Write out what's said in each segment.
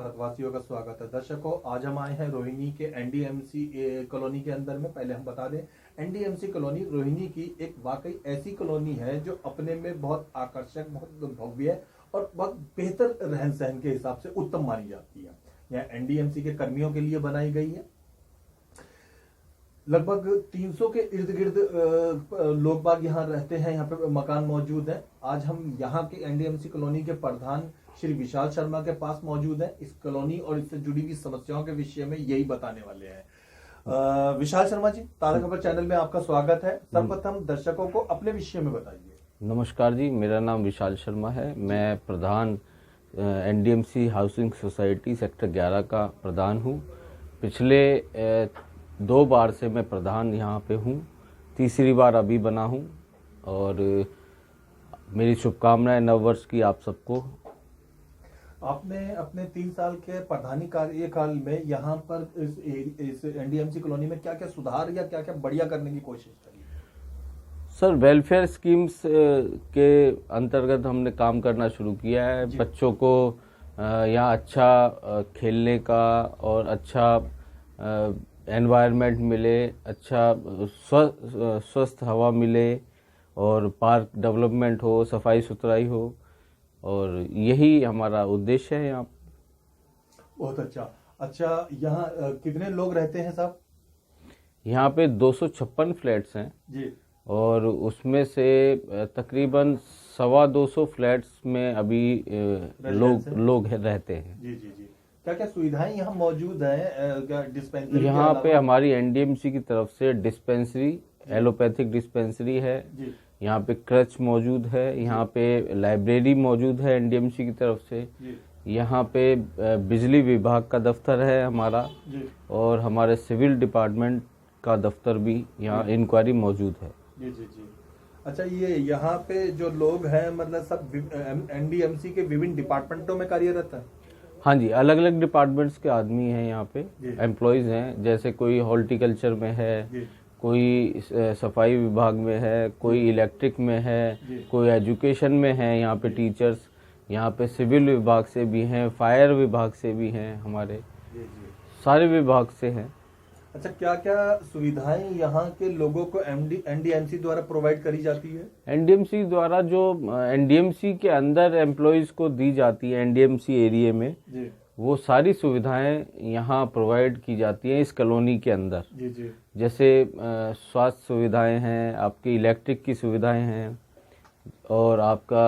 भारतवासियों का स्वागत है। दर्शकों, आज हम आए हैं रोहिणी के एनडीएमसी कॉलोनी के अंदर में। पहले हम बता दें, एनडीएमसी कॉलोनी रोहिणी की एक वाकई ऐसी कॉलोनी है जो अपने में बहुत आकर्षक, बहुत भव्य है और बहुत बेहतर रहन सहन के हिसाब से उत्तम मानी जाती है। यह एनडीएमसी के कर्मियों के लिए बनाई गई है। लगभग 300 के इर्द गिर्द लोग बाग यहाँ रहते हैं, यहाँ पे मकान मौजूद है। आज हम यहाँ के एनडीएमसी कॉलोनी के प्रधान श्री विशाल शर्मा के पास मौजूद है। इस कॉलोनी और इससे जुड़ी हुई समस्याओं के विषय में यही बताने वाले हैं। विशाल शर्मा जी, ताज़ा खबर चैनल में आपका स्वागत है। सर्वप्रथम दर्शकों को अपने विषय में बताइए। नमस्कार जी, मेरा नाम विशाल शर्मा है। मैं प्रधान एनडीएमसी हाउसिंग सोसाइटी सेक्टर 11 का प्रधान हूँ। पिछले 2 बार से मैं प्रधान यहाँ पे हूँ, तीसरी बार अभी बना हूँ और मेरी शुभकामनाएं नव वर्ष की आप सबको। आपने अपने 3 साल के प्रधानी कार्यकाल में यहाँ पर इस एनडीएमसी कॉलोनी में क्या क्या सुधार या क्या क्या बढ़िया करने की कोशिश करी? सर, वेलफेयर स्कीम्स के अंतर्गत हमने काम करना शुरू किया है। बच्चों को यहाँ अच्छा खेलने का और अच्छा एनवायरनमेंट मिले, अच्छा स्वस्थ हवा मिले और पार्क डेवलपमेंट हो, सफाई सुथराई हो, और यही हमारा उद्देश्य है यहाँ। बहुत अच्छा। यहाँ कितने लोग रहते हैं साहब? यहाँ पे 256 फ्लैट्स हैं जी, और उसमें से तकरीबन 225 फ्लैट्स में अभी लोग रहते हैं। जी जी जी। क्या क्या सुविधाएं यहाँ मौजूद हैं? डिस्पेंसरी यहाँ पे हमारी एनडीएमसी की तरफ से डिस्पेंसरी, एलोपैथिक डिस्पेंसरी है। यहाँ पे क्रच मौजूद है। यहाँ पे लाइब्रेरी मौजूद है एनडीएमसी की तरफ से। यहाँ पे बिजली विभाग का दफ्तर है हमारा और हमारे सिविल डिपार्टमेंट का दफ्तर भी यहाँ इंक्वायरी मौजूद है। जी जी जी। अच्छा, ये यहाँ पे जो लोग हैं मतलब सब एनडीएमसी के विभिन्न डिपार्टमेंटों में कार्यरत है? हाँ जी, अलग अलग डिपार्टमेंट्स के आदमी हैं यहाँ पे, एम्प्लॉयज हैं। जैसे कोई हॉर्टिकल्चर में है, कोई सफाई विभाग में है, कोई इलेक्ट्रिक में है, कोई एजुकेशन में है। यहाँ पे टीचर्स, यहाँ पे सिविल विभाग से भी हैं, फायर विभाग से भी हैं, हमारे सारे विभाग से हैं। अच्छा, क्या क्या सुविधाएं यहाँ के लोगों को एनडीएमसी द्वारा प्रोवाइड करी जाती है? एनडीएमसी द्वारा जो एनडीएमसी के अंदर एम्प्लॉयज को दी जाती है एनडीएमसी एरिया में, वो सारी सुविधाएं यहाँ प्रोवाइड की जाती हैं इस कॉलोनी के अंदर। जी जी। जैसे स्वास्थ्य सुविधाएं हैं, आपकी इलेक्ट्रिक की सुविधाएं हैं और आपका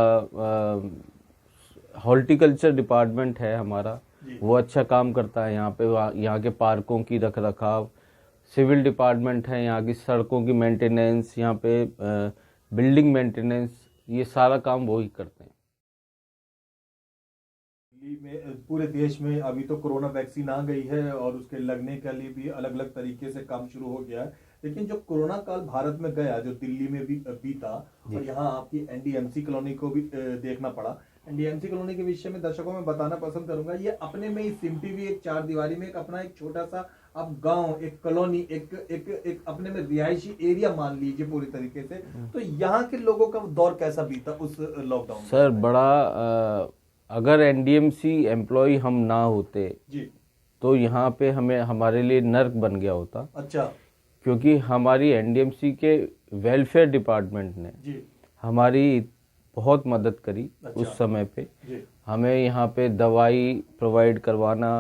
हॉर्टिकल्चर डिपार्टमेंट है हमारा, वो अच्छा काम करता है यहाँ पे। यहाँ के पार्कों की रख रखाव, सिविल डिपार्टमेंट है, यहाँ की सड़कों की मेंटेनेंस, यहाँ पे बिल्डिंग मेंटेनेंस, ये सारा काम वो ही करते हैं। में पूरे देश में अभी तो कोरोना वैक्सीन आ गई है और उसके लगने के लिए भी अलग अलग तरीके से काम शुरू हो गया है, लेकिन जो कोरोना काल भारत में गया, जो दिल्ली में भी बीता और यहाँ आपकी एनडीएमसी कॉलोनी को भी देखना पड़ा। एनडीएमसी कॉलोनी के विषय में दर्शकों में बताना पसंद करूंगा, ये अपने में ही सिमटी हुई एक 4 दीवारी में एक अपना एक छोटा सा अब गांव, एक कॉलोनी, एक अपने में रिहायशी एरिया मान लीजिए पूरी तरीके से। तो यहाँ के लोगों का दौर कैसा बीता उस लॉकडाउन? सर, बड़ा अगर एनडीएमसी एम्प्लॉय हम ना होते जी, तो यहाँ पे हमारे लिए नर्क बन गया होता। अच्छा। क्योंकि हमारी एनडीएमसी के वेलफेयर डिपार्टमेंट ने हमारी बहुत मदद करी। अच्छा। उस समय पे हमें यहाँ पे दवाई प्रोवाइड करवाना,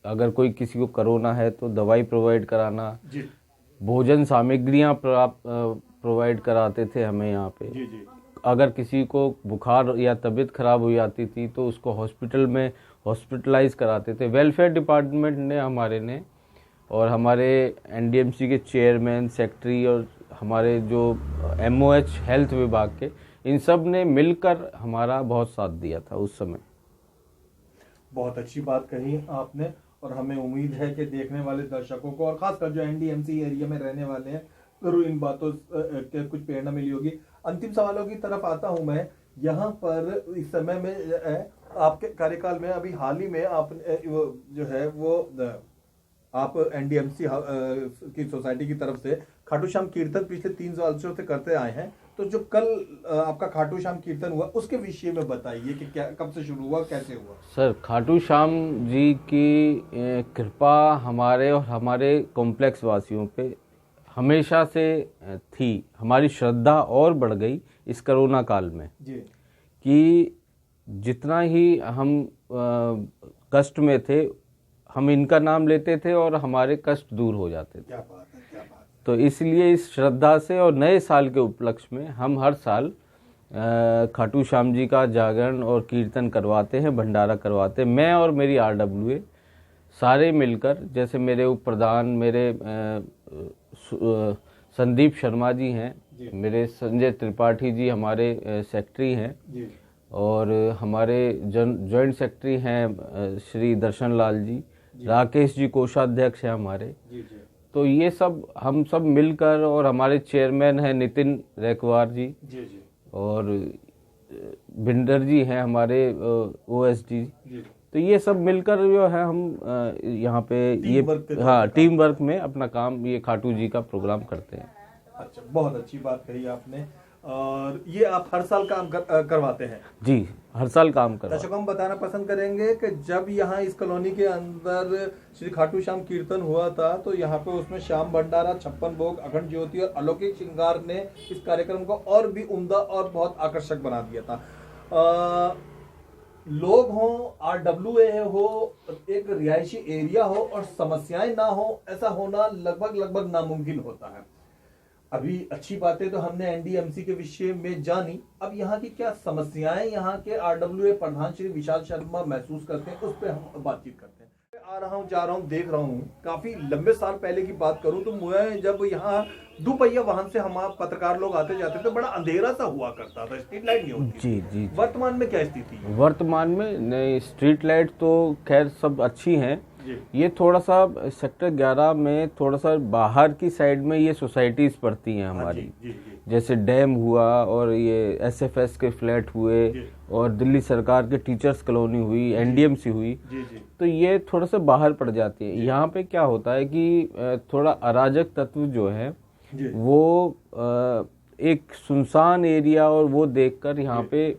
अगर कोई किसी को कोरोना है तो दवाई प्रोवाइड कराना, भोजन सामग्रियाँ प्रोवाइड कराते थे हमें यहाँ पे। जी। अगर किसी को बुखार या तबीयत खराब हो जाती थी तो उसको हॉस्पिटल में हॉस्पिटलाइज कराते थे। वेलफेयर डिपार्टमेंट ने और हमारे एनडीएमसी के चेयरमैन, सेक्रेटरी और हमारे जो एमओएच हेल्थ विभाग के, इन सब ने मिलकर हमारा बहुत साथ दिया था उस समय। बहुत अच्छी बात कही आपने और हमें उम्मीद है कि देखने वाले दर्शकों को और खासकर जो एनडीएमसी एरिया में रहने वाले हैं जरूर इन बातों के कुछ प्रेरणा मिली होगी। अंतिम सवालों की तरफ आता हूं मैं। यहाँ पर इस समय में आपके कार्यकाल में अभी हाल ही में आप जो है वो आप एनडीएमसी की सोसाइटी की तरफ से खाटू श्याम कीर्तन पिछले 3 साल से करते आए हैं। तो जो कल आपका खाटू श्याम कीर्तन हुआ उसके विषय में बताइए कि क्या, कब से शुरू हुआ, कैसे हुआ? सर, खाटू श्याम जी की कृपा हमारे और हमारे कॉम्प्लेक्स वासियों पे हमेशा से थी। हमारी श्रद्धा और बढ़ गई इस कोरोना काल में जी। कि जितना ही हम कष्ट में थे, हम इनका नाम लेते थे और हमारे कष्ट दूर हो जाते थे। क्या बात है, क्या बात है। तो इसलिए इस श्रद्धा से और नए साल के उपलक्ष्य में हम हर साल खाटू श्याम जी का जागरण और कीर्तन करवाते हैं, भंडारा करवाते हैं। मैं और मेरी RWA सारे मिलकर, जैसे मेरे उप प्रधान मेरे संदीप शर्मा जी हैं, मेरे संजय त्रिपाठी जी हमारे सेक्रेटरी हैं जी। और हमारे जॉइंट सेक्रेटरी हैं श्री दर्शन लाल जी, राकेश जी कोषाध्यक्ष हैं हमारे। जी जी। तो ये सब हम सब मिलकर, और हमारे चेयरमैन हैं नितिन रेकवार जी जी जी। और बिंदर जी हैं हमारे OSD। तो ये सब मिलकर जो है हम यहाँ पे टीम वर्क में अपना काम, ये खाटू जी का प्रोग्राम करते हैं। अच्छा, बहुत अच्छी बात कही आपने। और ये आप हर साल काम करवाते हैं? जी, हर साल काम करवाते हैं। दर्शकों हम बताना पसंद करेंगे कि जब यहाँ इस कॉलोनी के अंदर श्री खाटू श्याम कीर्तन हुआ था तो यहाँ पे उसमें श्याम भंडारा, 56 भोग, अखंड ज्योति और अलौकिक श्रृंगार ने इस कार्यक्रम को और भी उम्दा और बहुत आकर्षक बना दिया था। लोग हों, RWA हो, एक रिहायशी एरिया हो और समस्याएं ना हो, ऐसा होना लगभग नामुमकिन होता है। अभी अच्छी बातें तो हमने NDMC के विषय में जानी, अब यहाँ की क्या समस्याएं यहाँ के RWA प्रधान श्री विशाल शर्मा महसूस करते हैं, उस पर हम बातचीत करते हैं। आ रहा हूँ, जा रहा हूँ, देख रहा हूँ, काफी लंबे साल पहले की बात करूँ तो मैं जब यहाँ दुपहिया वाहन से हम पत्रकार लोग आते जाते थे, बड़ा अंधेरा सा हुआ करता था, स्ट्रीट लाइट नहीं होती। जी जी। वर्तमान में क्या स्थिति है? वर्तमान में नहीं, स्ट्रीट लाइट तो खैर सब अच्छी हैं। ये थोड़ा सा सेक्टर 11 में थोड़ा सा बाहर की साइड में ये सोसाइटीज पड़ती हैं हमारी। जी। जैसे डैम हुआ और ये SFS के फ्लैट हुए और दिल्ली सरकार के टीचर्स कॉलोनी हुई, NDMC हुई। तो ये थोड़ा सा बाहर पड़ जाती है। यहाँ पे क्या होता है कि थोड़ा अराजक तत्व जो है वो एक सुनसान एरिया, और वो देखकर यहाँ पे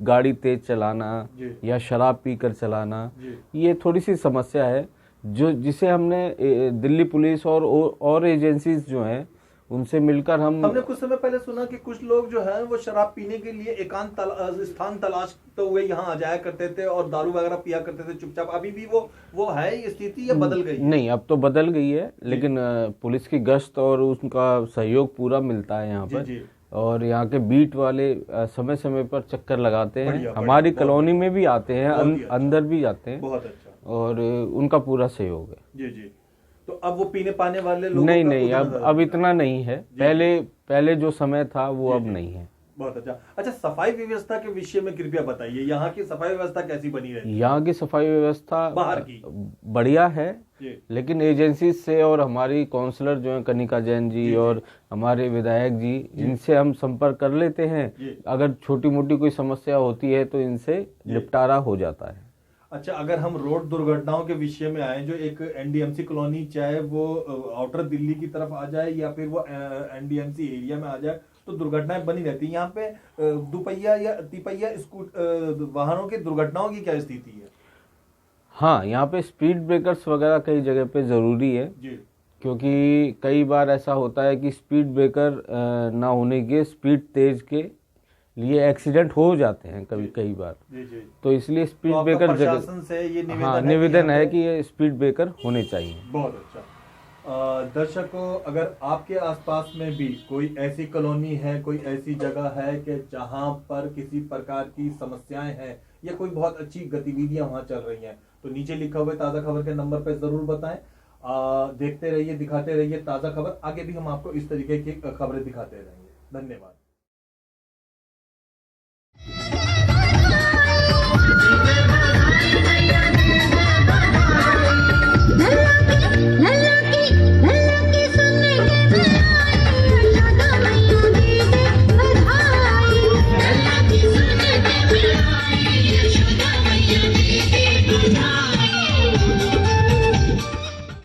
गाड़ी तेज चलाना या शराब पीकर चलाना, ये थोड़ी सी समस्या है जिसे हमने दिल्ली पुलिस और एजेंसीज जो हैं उनसे मिलकर हमने कुछ समय पहले सुना कि कुछ लोग जो है वो शराब पीने के लिए एकांत स्थान तलाशते हुए यहाँ आ जाया करते थे और दारू वगैरह पिया करते थे चुपचाप। अभी भी वो है ये स्थिति या बदल गई? नहीं, अब तो बदल गई है, लेकिन पुलिस की गश्त और उसका सहयोग पूरा मिलता है यहाँ पर। और यहाँ के बीट वाले समय समय पर चक्कर लगाते हैं, हमारी कॉलोनी में भी आते हैं, अंदर भी जाते हैं। बहुत अच्छा। और उनका पूरा सहयोग है। जी जी। तो अब वो पीने पाने वाले लोग नहीं, अब इतना नहीं है। पहले जो समय था वो अब नहीं है। बहुत अच्छा। अच्छा, सफाई व्यवस्था के विषय में कृपया बताइए, यहाँ की सफाई व्यवस्था कैसी बनी रहती है? यहाँ की सफाई व्यवस्था बाहर की बढ़िया है, लेकिन एजेंसी से और हमारी काउंसलर जो है कनिका जैन जी और हमारे विधायक जी, इनसे हम संपर्क कर लेते हैं। अगर छोटी मोटी कोई समस्या होती है तो इनसे निपटारा हो जाता है। अच्छा, अगर हम रोड दुर्घटनाओं के विषय में आए, जो एक NDMC कॉलोनी चाहे वो आउटर दिल्ली की तरफ आ जाए या फिर वो NDMC एरिया में आ जाए, तो दुर्घटनाएं बनी रहती है। यहाँ पे दुपहिया या तिपहिया वाहनों की दुर्घटनाओं की क्या स्थिति है? हाँ, यहाँ पे स्पीड ब्रेकर्स वगैरह कई जगह पे जरूरी है जी। क्योंकि कई बार ऐसा होता है कि स्पीड ब्रेकर ना होने के, स्पीड तेज के लिए एक्सीडेंट हो जाते हैं कई बार। तो इसलिए स्पीड ब्रेकर प्रशासन से ये निवेदन है कि ये स्पीड ब्रेकर होने चाहिए। बहुत अच्छा। दर्शकों, अगर आपके आसपास में भी कोई ऐसी कॉलोनी है, कोई ऐसी जगह है कि जहां पर किसी प्रकार की समस्याएं हैं या कोई बहुत अच्छी गतिविधियां वहां चल रही हैं, तो नीचे लिखा हुआ ताज़ा खबर के नंबर पर जरूर बताएं। देखते रहिए, दिखाते रहिए ताज़ा खबर। आगे भी हम आपको इस तरीके की खबरें दिखाते रहेंगे। धन्यवाद।